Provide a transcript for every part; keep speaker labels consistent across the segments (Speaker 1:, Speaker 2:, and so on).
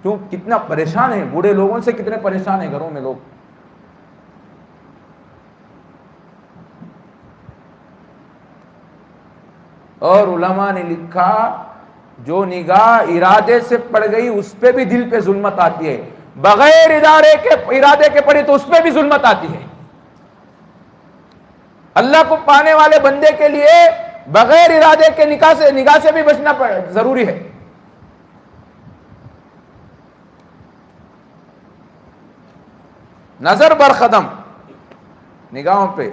Speaker 1: کیوں کتنا پریشان ہیں، بوڑھے لوگوں سے کتنے پریشان ہیں گھروں میں لوگ. اور علماء نے لکھا جو نگاہ ارادے سے پڑ گئی اس پہ بھی دل پہ ظلمت آتی ہے، بغیر ارادے کے پڑی تو اس پہ بھی ظلمت آتی ہے. اللہ کو پانے والے بندے کے لیے بغیر ارادے کے نگاہ سے بھی بچنا ضروری ہے. نظر بر قدم، نگاہوں پہ،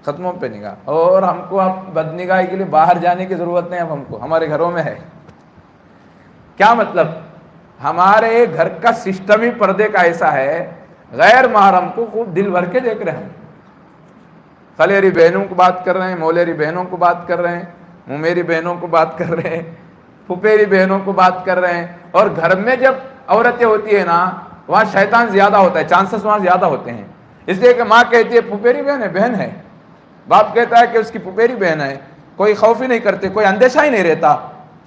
Speaker 1: قدموں پہ نگاہ. اور ہم کو اب بدنگاہی کے لیے باہر جانے کی ضرورت نہیں، اب ہم کو ہمارے گھروں میں ہے. کیا مطلب؟ ہمارے گھر کا سسٹم ہی پردے کا ایسا ہے، غیر محرم کو خوب دل بھر کے دیکھ رہے ہیں. خلیری بہنوں کو بات کر رہے ہیں، مولیری بہنوں کو بات کر رہے ہیں، ممیری بہنوں کو بات کر رہے ہیں، پھپھیری بہنوں کو بات کر رہے ہیں. اور گھر میں جب عورتیں ہوتی ہیں نا وہاں شیطان زیادہ ہوتا ہے، چانسز وہاں زیادہ ہوتے ہیں. اس لیے کہ ماں کہتی ہے پھپھیری بہن ہے، باپ کہتا ہے کہ اس کی پھپھیری بہن ہے، کوئی خوف ہی نہیں کرتے، کوئی اندیشہ ہی نہیں رہتا.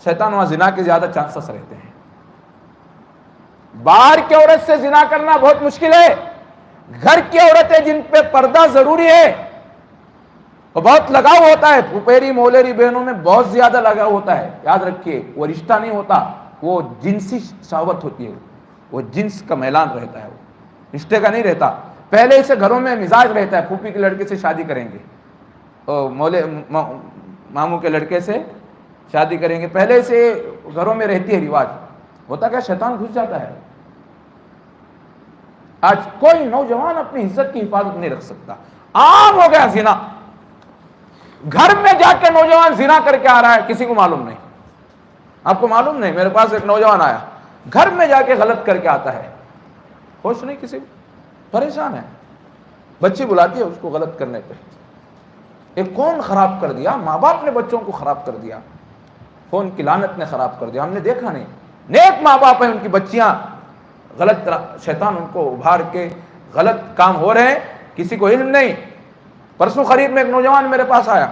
Speaker 1: شیطان وہاں زنا کے زیادہ چانسز رہتے ہیں. باہر کی عورت سے زنا کرنا بہت مشکل ہے. گھر کی عورتیں جن پہ پردہ ضروری ہے اور بہت لگاؤ ہوتا ہے، پھپھیری مولیری بہنوں میں بہت زیادہ لگاؤ ہوتا ہے. یاد رکھیے وہ رشتہ نہیں ہوتا، وہ جنسی شہوت ہوتی ہے، وہ جنس کا میلان رہتا ہے، وہ رشتے کا نہیں رہتا. پہلے سے گھروں میں مزاج رہتا ہے پھوپھی کے لڑکے سے شادی کریں گے، ماموں کے لڑکے سے شادی کریں گے، پہلے سے گھروں میں رہتی ہے رواج. ہوتا کیا شیطان گھس جاتا ہے. آج کوئی نوجوان اپنی عزت کی حفاظت نہیں رکھ سکتا. عام ہو گیا زنا. گھر میں جا کے نوجوان زنا کر کے آ رہا ہے، کسی کو معلوم نہیں. آپ کو معلوم نہیں؟ میرے پاس ایک نوجوان آیا، گھر میں جا کے غلط کر کے آتا ہے، ہوش نہیں کسی کو، پریشان ہے. بچی بلاتی ہے اس کو غلط کرنے پہ. ایک کون خراب کر دیا؟ ماں باپ نے بچوں کو خراب کر دیا، فون کی لعنت نے خراب کر دیا. ہم نے دیکھا نہیں، نیک ماں باپ ہیں، ان کی بچیاں غلط، شیطان ان کو ابھار کے غلط کام ہو رہے ہیں، کسی کو علم نہیں. پرسوں قریب میں ایک نوجوان میرے پاس آیا،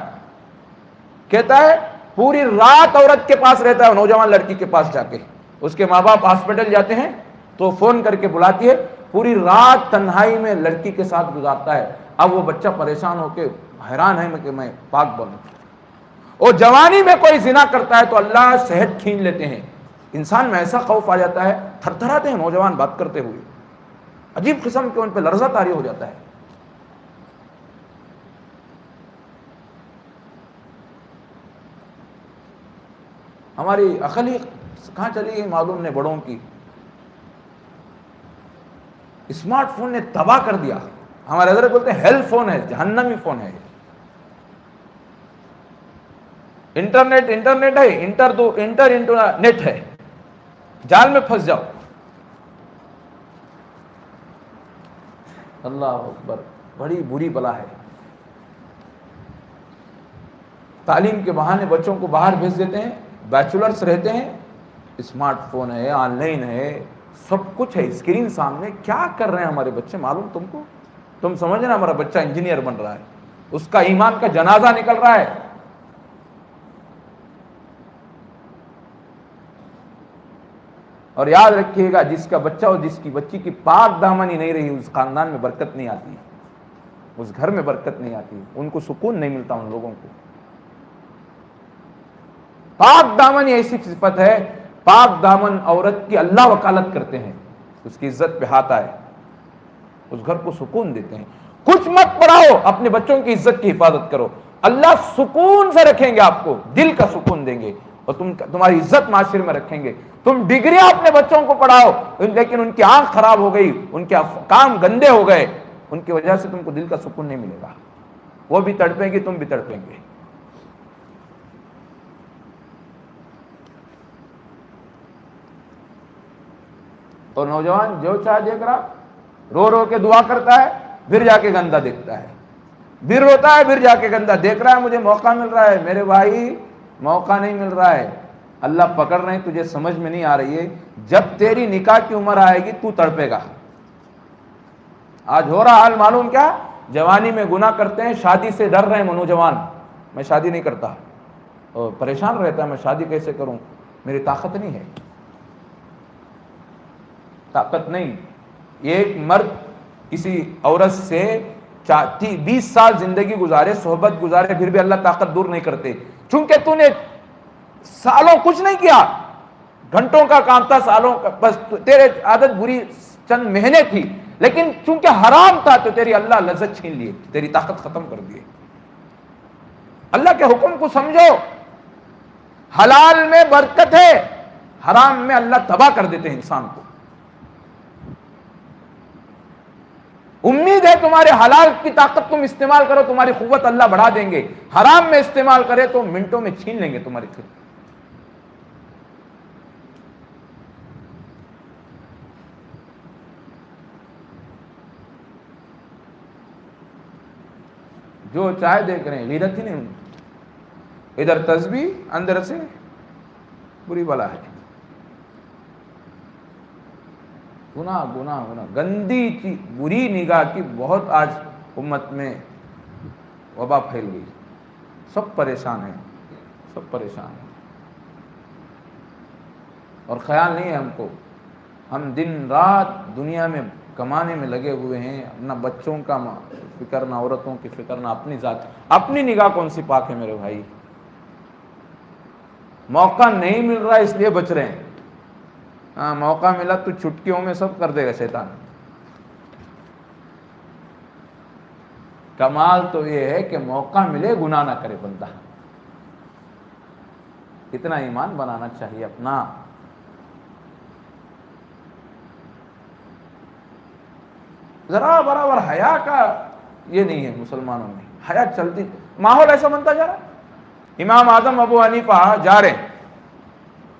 Speaker 1: کہتا ہے پوری رات عورت کے پاس رہتا ہے، نوجوان لڑکی کے پاس جا کے. اس کے ماں باپ ہاسپٹل جاتے ہیں تو فون کر کے بلاتی ہے، پوری رات تنہائی میں لڑکی کے ساتھ گزارتا ہے. اب وہ بچہ پریشان ہو کے حیران ہے کہ میں پاک بنوں. اور جوانی میں کوئی زنا کرتا ہے تو اللہ صحت چھین لیتے ہیں. انسان میں ایسا خوف آ جاتا ہے، تھر تھراتے ہیں نوجوان بات کرتے ہوئے، عجیب قسم کے ان پہ لرزہ طاری ہو جاتا ہے. ہماری عقل ہی کہاں چلی گئی معلوم نہیں بڑوں کی. اسمارٹ فون نے تباہ کر دیا. ہمارے حضرت بولتے ہیں ہیل فون ہے، جہنمی فون ہے. انٹرنیٹ ہے، انٹرنیٹ ہے، جال میں پھنس جاؤ. اللہ اکبر، بڑی بری بلا ہے. تعلیم کے بہانے بچوں کو باہر بھیج دیتے ہیں، بیچلرس رہتے ہیں، اسمارٹ فون ہے، آن لائن ہے، سب کچھ ہے اسکرین سامنے. کیا کر رہے ہیں ہمارے بچے معلوم تم کو؟ تم سمجھ رہے ہیں ہمارا بچہ انجینئر بن رہا ہے، اس کا ایمان کا جنازہ نکل رہا ہے. اور یاد رکھیے گا جس کا بچہ اور جس کی بچی کی پاک دامنی نہیں رہی، اس خاندان میں برکت نہیں آتی، اس گھر میں برکت نہیں آتی، ان کو سکون نہیں ملتا. ان لوگوں کو پاک دامن ایسی صفت ہے، پاک دامن عورت کی اللہ وکالت کرتے ہیں، اس کی عزت پہ ہاتھ آئے اس گھر کو سکون دیتے ہیں. کچھ مت پڑھاؤ، اپنے بچوں کی عزت کی حفاظت کرو، اللہ سکون سے رکھیں گے، آپ کو دل کا سکون دیں گے اور تمہاری عزت معاشرے میں رکھیں گے. تم ڈگریاں اپنے بچوں کو پڑھاؤ لیکن ان کی آنکھ خراب ہو گئی، ان کے کام گندے ہو گئے، ان کی وجہ سے تم کو دل کا سکون نہیں ملے گا. وہ بھی تڑپیں گے، تم بھی تڑپیں گے. اور نوجوان جو چاہ دیکھ رہا، رو رو کے دعا کرتا ہے، پھر جا کے گندا دیکھتا ہے، پھر روتا ہے، پھر جا کے گندا دیکھ رہا ہے. مجھے موقع مل رہا ہے. میرے بھائی موقع نہیں مل رہا ہے، اللہ پکڑ رہے ہیں، تجھے سمجھ میں نہیں آ رہی ہے. جب تیری نکاح کی عمر آئے گی تو تڑپے گا. آج ہو رہا حال معلوم کیا؟ جوانی میں گناہ کرتے ہیں، شادی سے ڈر رہے ہیں نوجوان. میں شادی نہیں کرتا، اور پریشان رہتا ہے میں شادی کیسے کروں، میری طاقت نہیں ہے. طاقت نہیں. ایک مرد کسی عورت سے 20 سال زندگی گزارے، صحبت گزارے، پھر بھی اللہ طاقت دور نہیں کرتے. چونکہ تو نے سالوں کچھ نہیں کیا، گھنٹوں کا کام تھا، سالوں کا، بس تیرے عادت بری چند مہینے تھی، لیکن چونکہ حرام تھا تو تیری اللہ لذت چھین لیے، تیری طاقت ختم کر دیے. اللہ کے حکم کو سمجھو. حلال میں برکت ہے، حرام میں اللہ تباہ کر دیتے ہیں انسان کو. امید ہے تمہارے حلال کی طاقت تم استعمال کرو، تمہاری قوت اللہ بڑھا دیں گے. حرام میں استعمال کرے تو منٹوں میں چھین لیں گے تمہاری خود. جو چاہے دیکھ رہے ہیں، غیرت ہی نہیں. ادھر تسبیح، اندر سے بری بلا ہے. گناہ گناہ گناہ، گندی چیز، بری نگاہ کی بہت آج امت میں وبا پھیل گئی. سب پریشان ہیں، سب پریشان ہیں. اور خیال نہیں ہے ہم کو. ہم دن رات دنیا میں کمانے میں لگے ہوئے ہیں، نہ بچوں کا فکر، نہ عورتوں کی فکر، نہ اپنی ذات. اپنی نگاہ کون سی پاک ہے میرے بھائی؟ موقع نہیں مل رہا اس لیے بچ رہے ہیں. ہاں موقع ملا تو چٹکیوں میں سب کر دے گا شیطان. کمال تو یہ ہے کہ موقع ملے گناہ نہ کرے بندہ. کتنا ایمان بنانا چاہیے اپنا. ذرا برابر حیا کا یہ نہیں ہے مسلمانوں میں. حیا چلتی، ماحول ایسا بنتا جا رہا ہے. امام اعظم ابو حنیفہ جا رہے ہیں،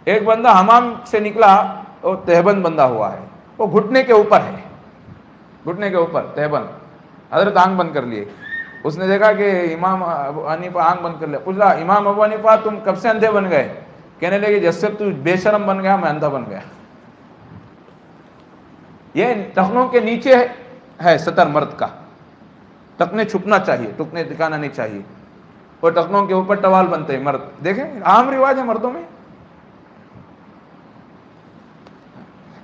Speaker 1: ایک بندہ حمام سے نکلا، وہ تہبند بندہ ہوا ہے، وہ گھٹنے کے اوپر ہے، گھٹنے کے اوپر تہبند. حضرت آنکھ بند کر لیے. اس نے دیکھا کہ امام ابو حنیفہ آنکھ بند کر لیا. پوچھا امام ابو حنیفہ تم کب سے اندھے بن گئے؟ کہنے لگے جس سے تو بے شرم بن گیا میں اندھا بن گیا. یہ ٹخنوں کے نیچے ہے ستر مرد کا. ٹخنے چھپنا چاہیے، ٹخنے دکھانا نہیں چاہیے. اور ٹخنوں کے اوپر ٹوال بنتے ہیں مرد. دیکھیں عام رواج ہے مردوں میں.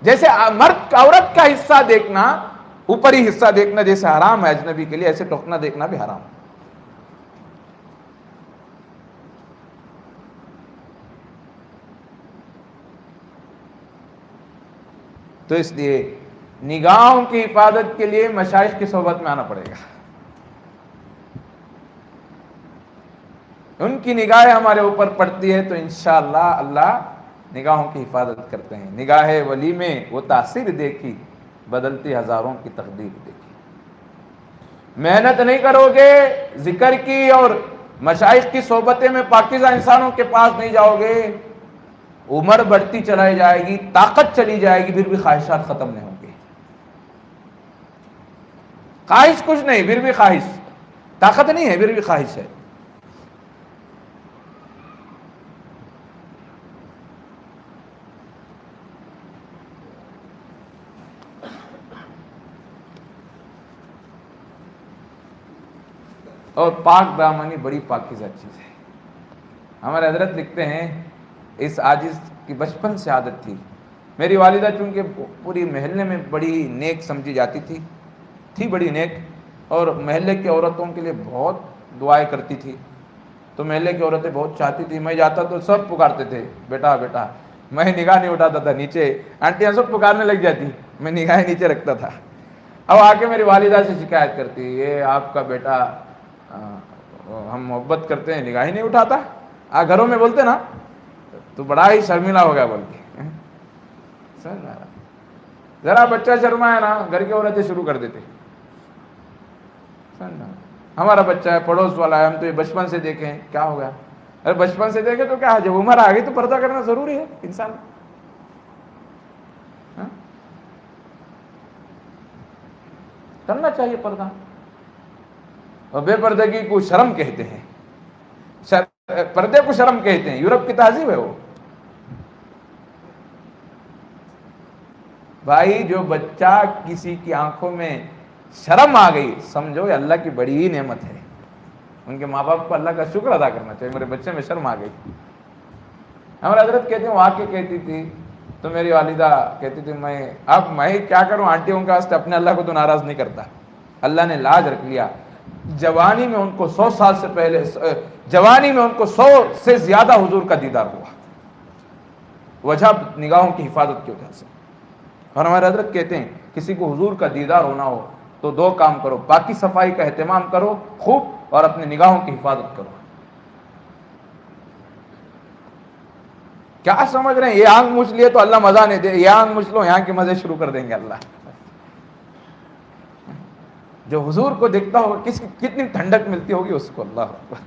Speaker 1: جیسے مرد عورت کا حصہ دیکھنا، اوپری حصہ دیکھنا جیسے حرام ہے اجنبی کے لیے، ایسے ٹوکنا دیکھنا بھی حرام. تو اس لیے نگاہوں کی حفاظت کے لیے مشائخ کی صحبت میں آنا پڑے گا. ان کی نگاہیں ہمارے اوپر پڑتی ہے تو انشاءاللہ اللہ نگاہوں کی حفاظت کرتے ہیں. نگاہ ولی میں وہ تاثیر دیکھی، بدلتی ہزاروں کی تقدیر دیکھی. محنت نہیں کرو گے ذکر کی اور مشائخ کی صحبتیں میں پاکیزہ انسانوں کے پاس نہیں جاؤ گے، عمر بڑھتی چلائی جائے گی، طاقت چلی جائے گی، پھر بھی خواہشات ختم نہیں ہوں گے. خواہش کچھ نہیں، پھر بھی خواہش. طاقت نہیں ہے پھر بھی خواہش ہے. اور پاک دامنی بڑی پاکیزہ چیز ہے. ہمارے حضرت لکھتے ہیں اس عاجز کی بچپن سے عادت تھی. میری والدہ چونکہ پوری محلے میں بڑی نیک سمجھی جاتی تھی بڑی نیک، اور محلے کی عورتوں کے لیے بہت دعائیں کرتی تھی. تو محلے کی عورتیں بہت چاہتی تھی، میں جاتا تو سب پکارتے تھے بیٹا بیٹا. میں نگاہ نہیں اٹھاتا تھا نیچے، آنٹیاں سب پکارنے لگ جاتی، میں نگاہیں نیچے رکھتا تھا. اب آ کے میری والدہ سے شکایت کرتی، یہ آپ کا بیٹا ہم محبت کرتے ہیں نگاہ ہی نہیں اٹھاتا. گھروں میں بولتے نا تو بڑا ہی شرمیلا ہو گیا بول کے. ذرا بچہ شرمایا نا گھر کی عورتیں شروع کر دیتے. ہمارا بچہ ہے پڑوس والا ہے، ہم تو یہ بچپن سے دیکھیں، کیا ہو گیا؟ ارے بچپن سے دیکھے تو کیا، جب عمر آ گئی تو پردہ کرنا ضروری ہے انسان. کرنا چاہیے پردہ. اور بے پردگی کو شرم کہتے ہیں، پردے کو شرم کہتے ہیں. یورپ کی تہذیب ہے وہ. بھائی جو بچہ کسی کی آنکھوں میں شرم آ گئی سمجھو یہ اللہ کی بڑی ہی نعمت ہے. ان کے ماں باپ کو اللہ کا شکر ادا کرنا چاہیے، میرے بچے میں شرم آ گئی. ہمارے حضرت کہتے ہیں وہ آ کے کہتی تھی تو میری والدہ کہتی تھی میں کیا کروں آنٹیوں کا واسطے، اپنے اللہ کو تو ناراض نہیں کرتا. اللہ نے لاج رکھ لیا. جوانی میں ان کو 100 سال سے پہلے، جوانی میں ان کو 100 سے زیادہ حضور کا دیدار ہوا. وجہ نگاہوں کی حفاظت کی وجہ سے. اور ہمارے حضرت کہتے ہیں کسی کو حضور کا دیدار ہونا ہو تو 2 کام کرو، باقی صفائی کا اہتمام کرو خوب، اور اپنے نگاہوں کی حفاظت کرو. کیا سمجھ رہے ہیں؟ یہ آنکھ مچھ لیے تو اللہ مزہ نہیں دے، یہ آنکھ مچھ لو، یہاں کے مزے شروع کر دیں گے اللہ. جو حضور کو دیکھتا ہوگا کتنی ٹھنڈک ملتی ہوگی اس کو. اللہ اکبر.